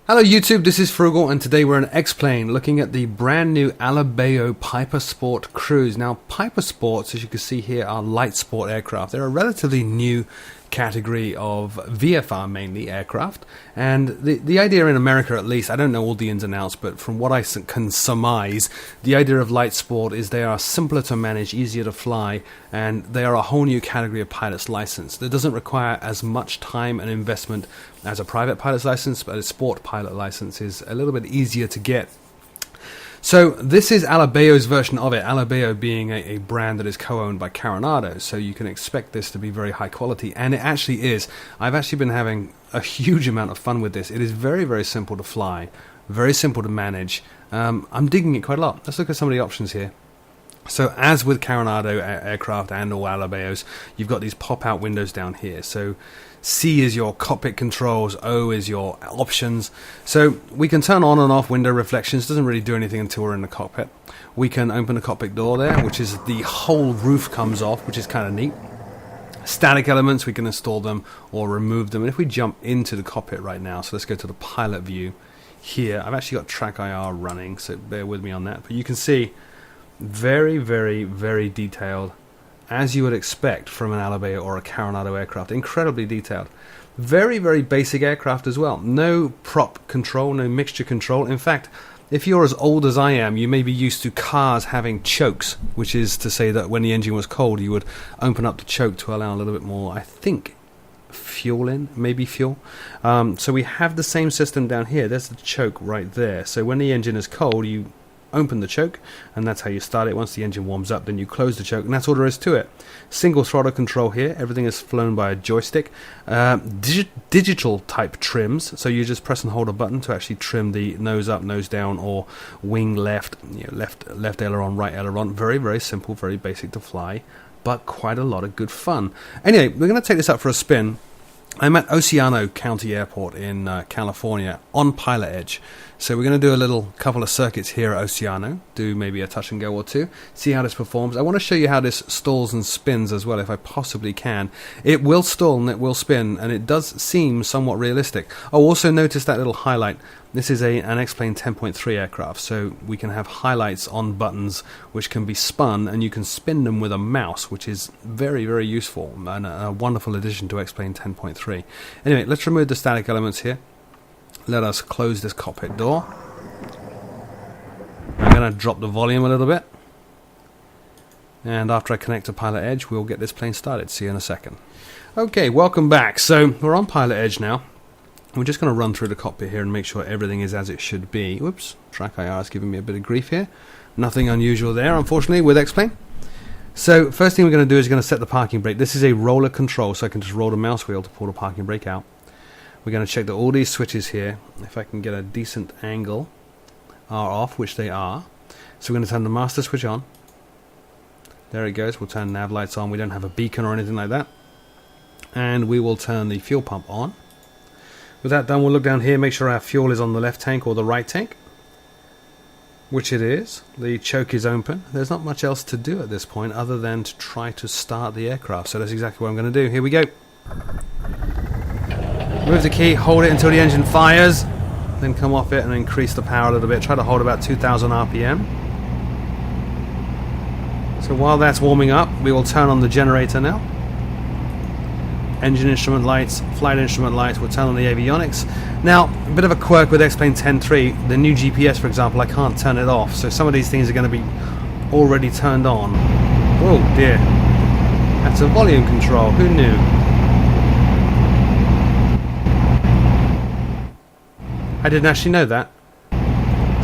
Hello YouTube, this is Froogle, and today we're in X-Plane looking at the brand new Alabeo PiperSport Cruz. Now PiperSports, as you can see here, are light sport aircraft. They're a relatively new category of VFR mainly aircraft, and the idea in America, at least, I don't know all the ins and outs, but from what I can surmise, the idea of light sport is they are simpler to manage, easier to fly, and they are a whole new category of pilot's license that doesn't require as much time and investment as a private pilot's license, but a sport pilot license is a little bit easier to get. So this is Alabeo's version of it, Alabeo being a brand that is co-owned by Coronado, so you can expect this to be very high quality, and it actually is. I've actually been having a huge amount of fun with this. It is very, very simple to fly, very simple to manage. I'm digging it quite a lot. Let's look at some of the options here. So as with Coronado aircraft and all Alabeos, you've got these pop-out windows down here. So C is your cockpit controls, O is your options. So we can turn on and off window reflections. Doesn't really do anything until we're in the cockpit. We can open the cockpit door there, which is the whole roof comes off, which is kind of neat. Static elements, we can install them or remove them. And if we jump into the cockpit right now, so let's go to the pilot view here. I've actually got track IR running, so bear with me on that. But you can see very, very, very detailed, as you would expect from an Alabeo or a Coronado aircraft. Incredibly detailed. Very, very basic aircraft as well. No prop control, no mixture control. In fact, if you're as old as I am, you may be used to cars having chokes, which is to say that when the engine was cold, you would open up the choke to allow a little bit more, I think, fuel in, maybe fuel. So we have the same system down here. There's the choke right there. So when the engine is cold, you open the choke, and that's how you start it. Once the engine warms up, then you close the choke, and that's all there is to it. Single throttle control here. Everything is flown by a joystick. Digital type trims, so you just press and hold a button to actually trim the nose up, nose down, or wing left, left aileron, right aileron. Very, very simple, very basic to fly, but quite a lot of good fun. Anyway, we're going to take this up for a spin. I'm at Oceano County Airport in California on Pilot Edge. So we're going to do a couple of circuits here at Oceano, do maybe a touch and go or two, see how this performs. I want to show you how this stalls and spins as well, if I possibly can. It will stall and it will spin, and it does seem somewhat realistic. Oh, also notice that little highlight. This is an X-Plane 10.3 aircraft, so we can have highlights on buttons which can be spun, and you can spin them with a mouse, which is very, very useful and a wonderful addition to X-Plane 10.3. Anyway, let's remove the static elements here. Let us close this cockpit door. I'm going to drop the volume a little bit, and after I connect to Pilot Edge, we'll get this plane started. See you in a second. Okay, welcome back. So we're on Pilot Edge now. We're just going to run through the cockpit here and make sure everything is as it should be. Whoops, track IR is giving me a bit of grief here. Nothing unusual there, unfortunately, with X-Plane. So first thing we're going to do is going to set the parking brake. This is a roller control, so I can just roll the mouse wheel to pull the parking brake out. We're going to check that all these switches here, if I can get a decent angle, are off, which they are. So we're going to turn the master switch on. There it goes. We'll turn nav lights on. We don't have a beacon or anything like that. And we will turn the fuel pump on. With that done, we'll look down here, make sure our fuel is on the left tank or the right tank, which it is. The choke is open. There's not much else to do at this point other than to try to start the aircraft. So that's exactly what I'm going to do. Here we go. Move the key, hold it until the engine fires, then come off it and increase the power a little bit. Try to hold about 2,000 RPM. So while that's warming up, we will turn on the generator now. Engine instrument lights, flight instrument lights, we'll turn on the avionics. Now, a bit of a quirk with X-Plane 10.3, the new GPS, for example, I can't turn it off, so some of these things are going to be already turned on. Oh dear, that's a volume control, who knew? I didn't actually know that.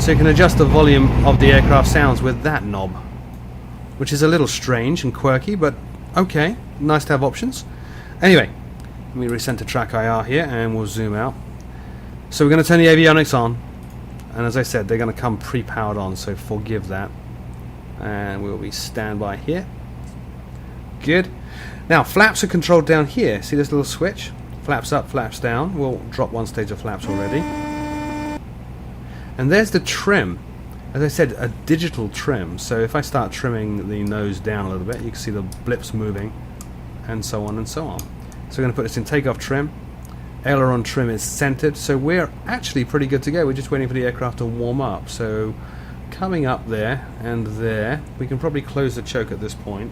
So you can adjust the volume of the aircraft sounds with that knob, which is a little strange and quirky, but okay, nice to have options. Anyway, let me recenter track IR here and we'll zoom out. So we're going to turn the avionics on, and as I said, they're going to come pre-powered on, so forgive that. And we'll be standby here. Good. Now flaps are controlled down here. See this little switch? Flaps up, flaps down. We'll drop one stage of flaps already. And there's the trim. As I said, a digital trim. So if I start trimming the nose down a little bit, you can see the blips moving, and so on and so on. So we're going to put this in takeoff trim. aileron trim is centered, so we're actually pretty good to go. We're just waiting for the aircraft to warm up. So coming up there and there, we can probably close the choke at this point,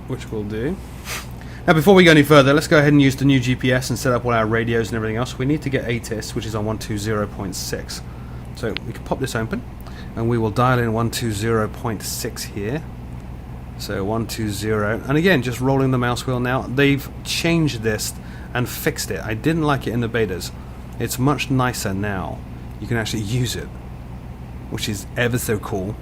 which we'll do. Now before we go any further, let's go ahead and use the new GPS and set up all our radios and everything else. We need to get ATIS, which is on 120.6. So we can pop this open and we will dial in 120.6 here. So 120, and again, just rolling the mouse wheel now. They've changed this and fixed it. I didn't like it in the betas. It's much nicer now. You can actually use it, which is ever so cool.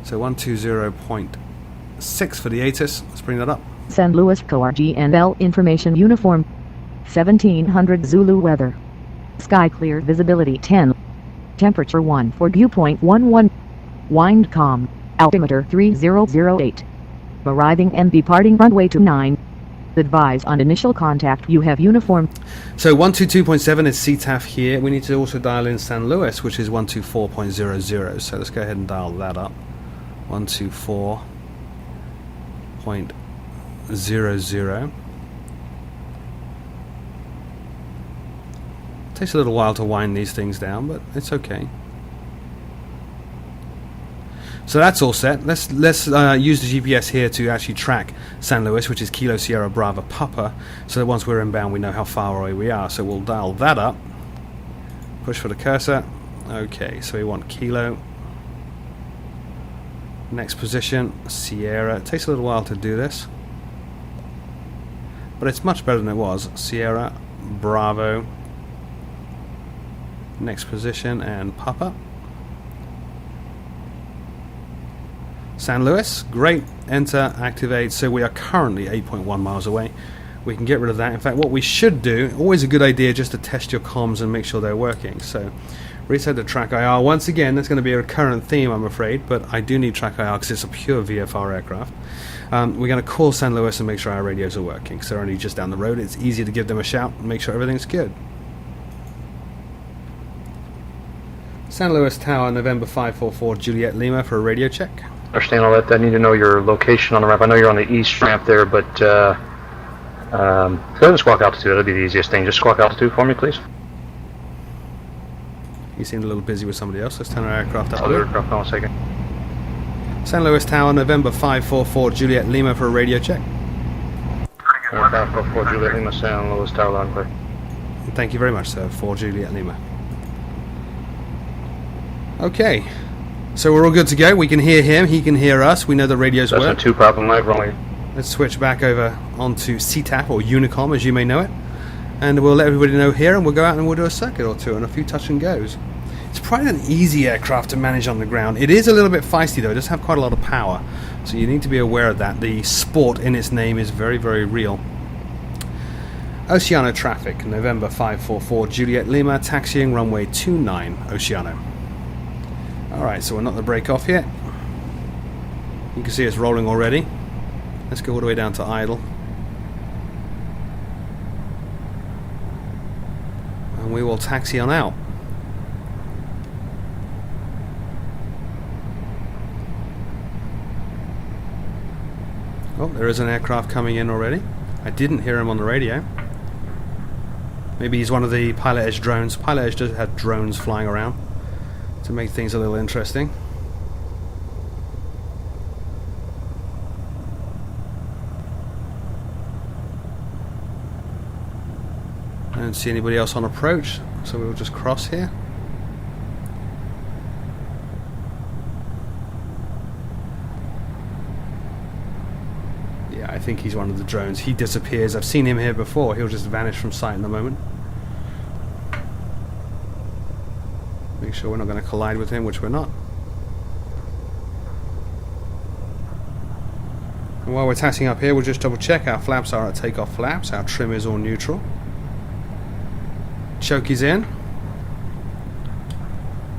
So 120.6 for the ATIS. Let's bring that up. San Luis CORGNL information uniform. 1700 Zulu weather. Sky clear, visibility 10. Temperature 1 for viewpoint 11. Wind calm. Altimeter 3008. Arriving and departing runway 29. Advise on initial contact. You have uniform. So 122.7 is CTAF here. We need to also dial in San Luis, which is 124.00. So let's go ahead and dial that up. 124.00. Takes a little while to wind these things down, but it's okay. So that's all set. Let's use the GPS here to actually track San Luis, which is Kilo Sierra Bravo Papa, so that once we're inbound we know how far away we are. So we'll dial that up, push for the cursor. Okay, so we want Kilo. Next position, Sierra. It takes a little while to do this, but it's much better than it was. Sierra Bravo. Next position and Papa. San Luis, great, enter, activate. So we are currently 8.1 miles away. We can get rid of that. In fact, what we should do, always a good idea just to test your comms and make sure they're working. So reset the track IR. Once again, that's going to be a recurrent theme, I'm afraid, but I do need track IR because it's a pure VFR aircraft. We're going to call San Luis and make sure our radios are working, because they're only just down the road. It's easy to give them a shout and make sure everything's good. San Luis Tower, November 544, Juliet Lima for a radio check. Understand all that. I need to know your location on the ramp. I know you're on the east ramp there, but go ahead and squawk altitude. That'll be the easiest thing. Just squawk altitude for me, please. You seemed a little busy with somebody else. Let's turn our aircraft up. Other aircraft, hold on a second. San Luis Tower, November 544, Juliet Lima for a radio check. 544 Juliet Lima, San Luis Tower, loud and clear. Thank you very much, sir, for Juliet Lima. Okay, so we're all good to go. We can hear him, he can hear us. We know the radios work. That's a two-problem live runway. Let's switch back over onto CTAP, or Unicom as you may know it, and we'll let everybody know here, and we'll go out and we'll do a circuit or two and a few touch and goes. It's probably an easy aircraft to manage on the ground. It is a little bit feisty though. It does have quite a lot of power, so you need to be aware of that. The sport in its name is very, very real. Oceano traffic, November 544, Juliet Lima, taxiing runway 29, Oceano. Alright, so we're not the brake off yet. You can see it's rolling already. Let's go all the way down to idle. And we will taxi on out. Oh, there is an aircraft coming in already. I didn't hear him on the radio. Maybe he's one of the Pilot Edge drones. Pilot Edge does have drones flying around to make things a little interesting. I don't see anybody else on approach, so we'll just cross here. Yeah, I think he's one of the drones. He disappears. I've seen him here before. He'll just vanish from sight in a moment. Make sure we're not going to collide with him, which we're not. And while we're taxiing up here, we'll just double check our flaps are at takeoff flaps. Our trim is all neutral. Choke is in.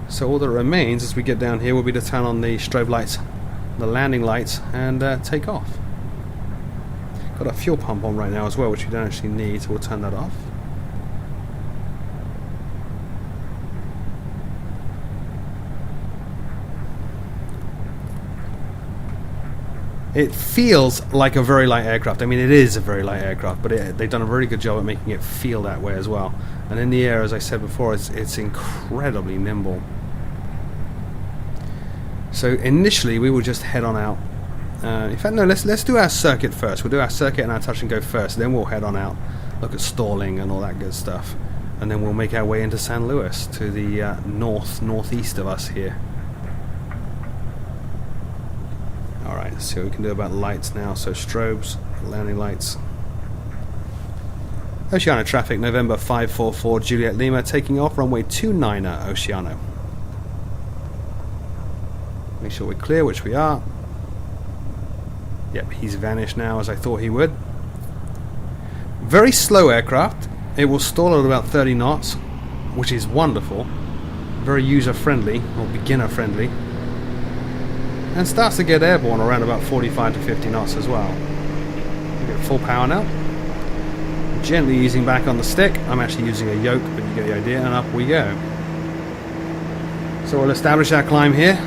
So all that remains as we get down here will be to turn on the strobe lights, the landing lights, and take off. Got a fuel pump on right now as well, which we don't actually need, so we'll turn that off. It feels like a very light aircraft. I mean, it is a very light aircraft, but they've done a very good job at making it feel that way as well. And in the air, as I said before, it's incredibly nimble. So initially, we will just head on out. In fact, no, let's do our circuit first. We'll do our circuit and our touch and go first. Then we'll head on out, look at stalling and all that good stuff. And then we'll make our way into San Luis, to the northeast of us here. Alright, let's see what we can do about lights now. So strobes, landing lights. Oceano traffic, November 544 Juliet Lima, taking off, runway 29er Oceano. Make sure we're clear, which we are. Yep, he's vanished now, as I thought he would. Very slow aircraft. It will stall at about 30 knots, which is wonderful. Very user-friendly, or beginner-friendly. And starts to get airborne around about 45 to 50 knots as well. We get full power now. Gently easing back on the stick. I'm actually using a yoke, but you get the idea, and up we go. So we'll establish our climb here.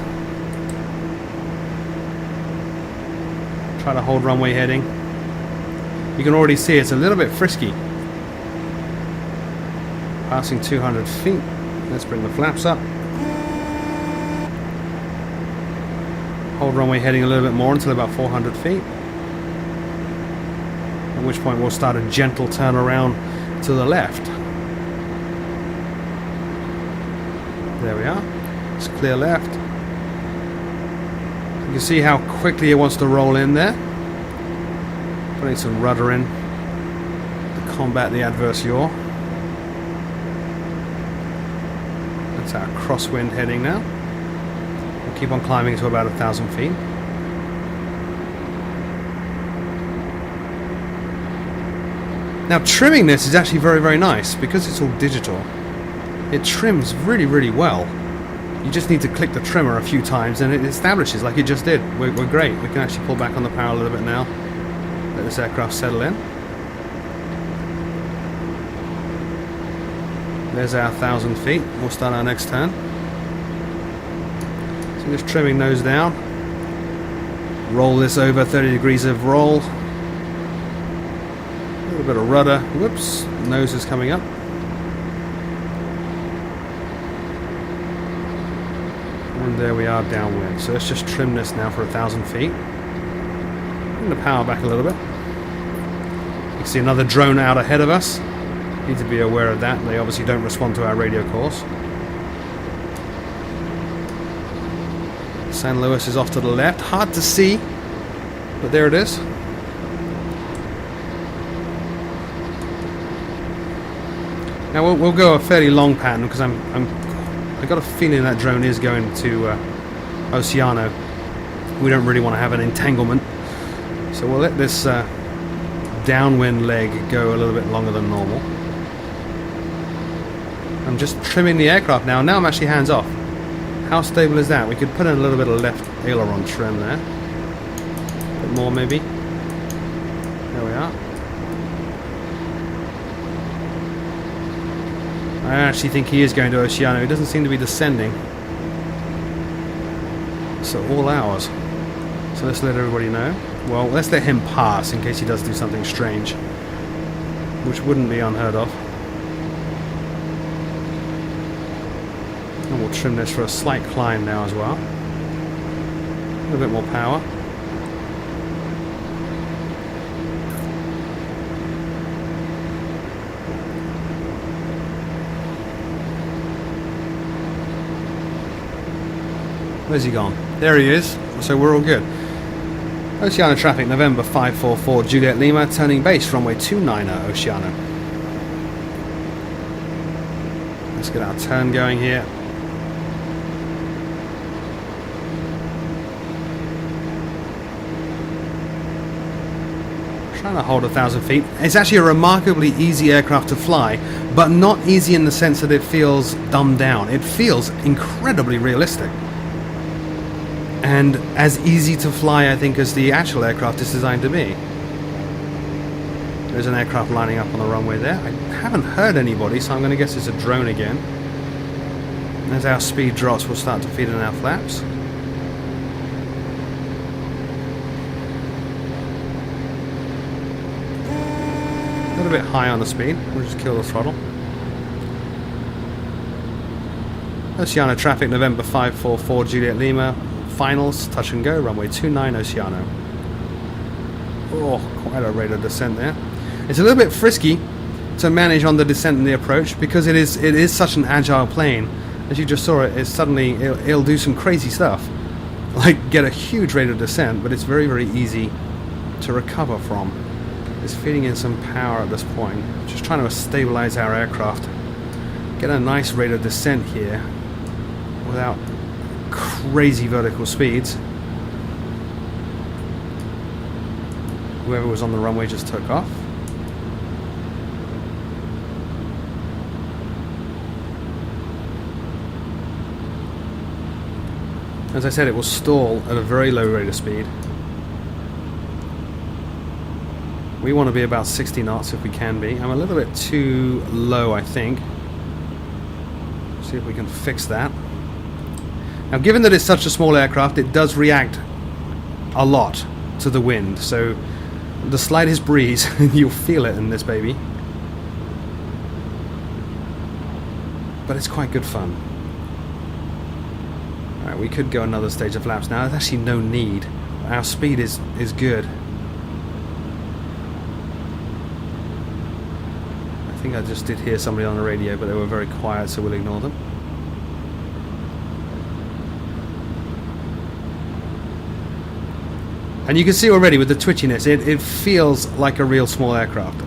Try to hold runway heading. You can already see it's a little bit frisky. Passing 200 feet. Let's bring the flaps up. Hold runway heading a little bit more until about 400 feet. At which point we'll start a gentle turn around to the left. There we are. It's clear left. You can see how quickly it wants to roll in there. Putting some rudder in to combat the adverse yaw. That's our crosswind heading now. We'll keep on climbing to about 1,000 feet. Now trimming this is actually very, very nice because it's all digital. It trims really, really well. You just need to click the trimmer a few times and it establishes like it just did. We're great. We can actually pull back on the power a little bit now. Let this aircraft settle in. There's our 1,000 feet. We'll start our next turn. So just trimming nose down. Roll this over 30 degrees of roll. A little bit of rudder. Whoops. Nose is coming up. And there we are downwind. So let's just trim this now for 1,000 feet. Bring the power back a little bit. You can see another drone out ahead of us. Need to be aware of that. They obviously don't respond to our radio calls. San Luis is off to the left. Hard to see, but there it is. Now we'll go a fairly long pattern because I got a feeling that drone is going to Oceano. We don't really want to have an entanglement, so we'll let this downwind leg go a little bit longer than normal. I'm just trimming the aircraft now. Now I'm actually hands off. How stable is that? We could put in a little bit of left aileron trim there. A bit more maybe. There we are. I actually think he is going to Oceano. He doesn't seem to be descending. So all ours. So let's let everybody know. Well, let's let him pass in case he does do something strange, which wouldn't be unheard of. And we'll trim this for a slight climb now as well. A little bit more power. Where's he gone? There he is. So we're all good. Oceano traffic, November 544 Juliet Lima, turning base, runway 29er Oceano. Let's get our turn going here. Trying to hold 1,000 feet. It's actually a remarkably easy aircraft to fly, but not easy in the sense that it feels dumbed down. It feels incredibly realistic. And as easy to fly, I think, as the actual aircraft is designed to be. There's an aircraft lining up on the runway there. I haven't heard anybody, so I'm going to guess it's a drone again. And as our speed drops, we'll start to feed in our flaps. little bit high on the speed. We'll just kill the throttle. Oceano traffic, November 544 Juliet Lima. Finals, touch and go, runway 29 Oceano. Oh, quite a rate of descent there. It's a little bit frisky to manage on the descent and the approach because it is such an agile plane. As you just saw, it'll do some crazy stuff, like get a huge rate of descent, but it's very, very easy to recover from. It's feeding in some power at this point. Just trying to stabilize our aircraft, get a nice rate of descent here without crazy vertical speeds. Whoever was on the runway just took off. As I said, it will stall at a very low rate of speed. We want to be about 60 knots if we can be. I'm a little bit too low, I think. See if we can fix that. Now, given that it's such a small aircraft, it does react a lot to the wind. So the slightest breeze, you'll feel it in this baby. But it's quite good fun. Alright, we could go another stage of laps now. There's actually no need. Our speed is good. I think I just did hear somebody on the radio, but they were very quiet, so we'll ignore them. And you can see already with the twitchiness, it feels like a real small aircraft,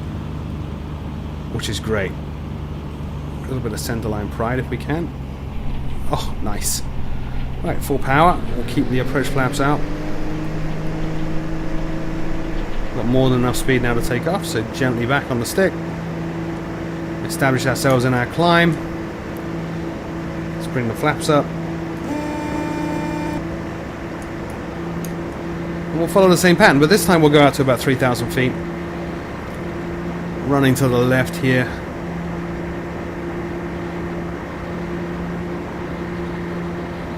which is great. A little bit of centerline pride if we can. Oh, nice. Right, full power. We'll keep the approach flaps out. Got more than enough speed now to take off, so gently back on the stick. Establish ourselves in our climb. Let's bring the flaps up. And we'll follow the same pattern, but this time we'll go out to about 3,000 feet. Running to the left here.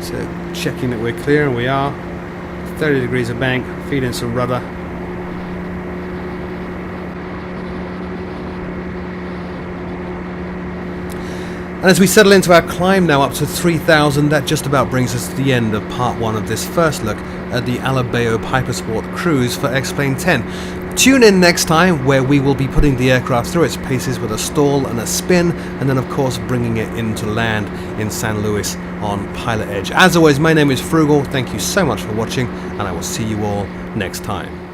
So checking that we're clear, and we are. 30 degrees of bank, feed in some rudder. And as we settle into our climb now up to 3,000, that just about brings us to the end of part 1 of this first look at the Alabeo PiperSport Cruz for X-Plane 10. Tune in next time where we will be putting the aircraft through its paces with a stall and a spin, and then of course bringing it into land in San Luis on Pilot Edge. As always, my name is Froogle. Thank you so much for watching, and I will see you all next time.